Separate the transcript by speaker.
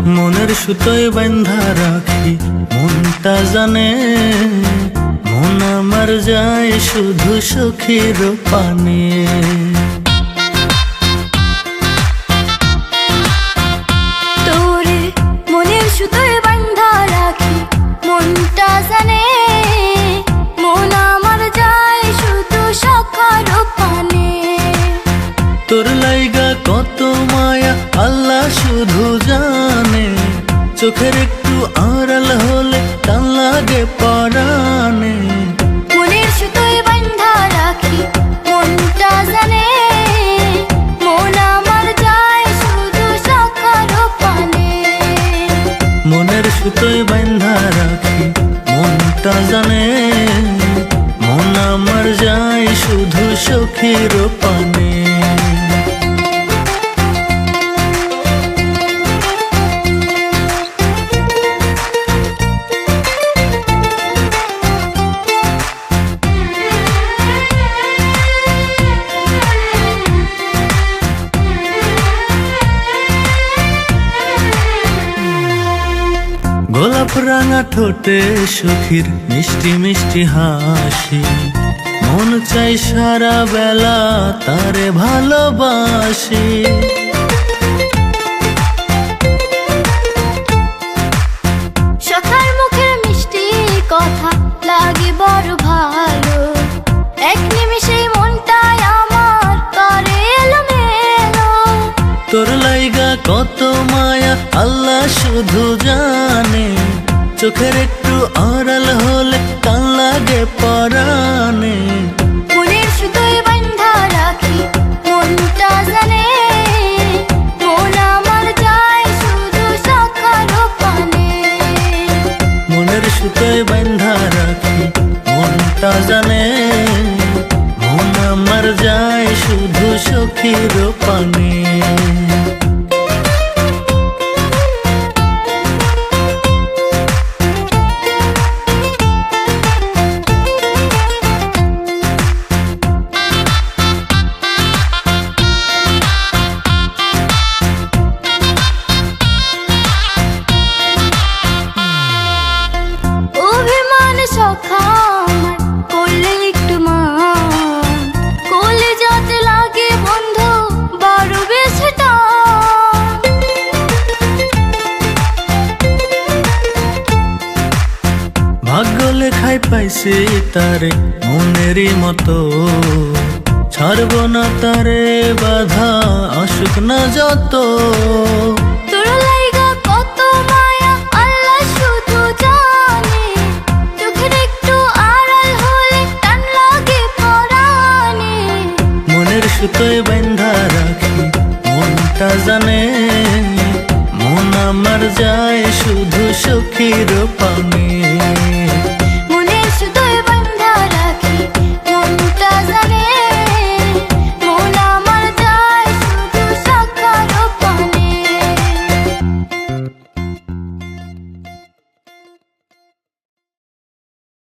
Speaker 1: মনের সুতোয় বাঁধা রাখি মনটা জানে, মন আমার যায় শুধু সখীর পানে।
Speaker 2: তোরে মনের সুতোয় বাঁধা রাখি মনটা জানে, মন আমার যায় শুধু সখার পানে।
Speaker 1: তোর লাইগা কত মায়া আল্লাহ শুধু জানে, চোখের একটু আড়াল হলে টান লাগে পরাণে।
Speaker 2: মনের সুতোয় বাঁধা রাখি মনটা জানে, মন আমার যায় শুধু সখার পানে।
Speaker 1: মনের সুতোয় বাঁধা রাখি মনটা জানে, মন আমার যায় শুধু সখীর পানে। গোলাপ রাঙা ঠোঁটে সখীর মিষ্টি মিষ্টি হাসি, মন চাই সারা বেলা তারে ভালোবাসি।
Speaker 2: সখার মুখের মিষ্টি কথা লাগে বড় ভালো, এক নিমিষেই মনটাই আমার করে এলোমেলো।
Speaker 1: তোর লাইগা কত মায়া আল্লাহ শুধু জানে, চোখের একটু আড়াল হলে টান লাগে পরাণে।
Speaker 2: মনের সুতোয় বাঁধা রাখি মনটা জানে, মন আমার যায় শুধু সখার পানে।
Speaker 1: মনের সুতোয় বাঁধা রাখি মনটা জানে, মন আমার যায় শুধু সখীর পানে।
Speaker 2: অভিমান সখা আমার করলে একটু মান, কোলে যাতে লাগে বন্ধু বড় বেশি টান।
Speaker 1: ভাগ্য লেখায় পাইছি তারে মনেরই মতো, ছাড়ব না তারে বাধা আসুক না যত।
Speaker 2: তোর লাইগা কত মায়া আল্লাহ শুধু জানে, চোখের একটু আড়াল হলে টান লাগে পরাণে।
Speaker 1: মনের সুতোয় বাঁধা রাখি মনটা জানে, মন আমার যায় শুধু সখীর পানে।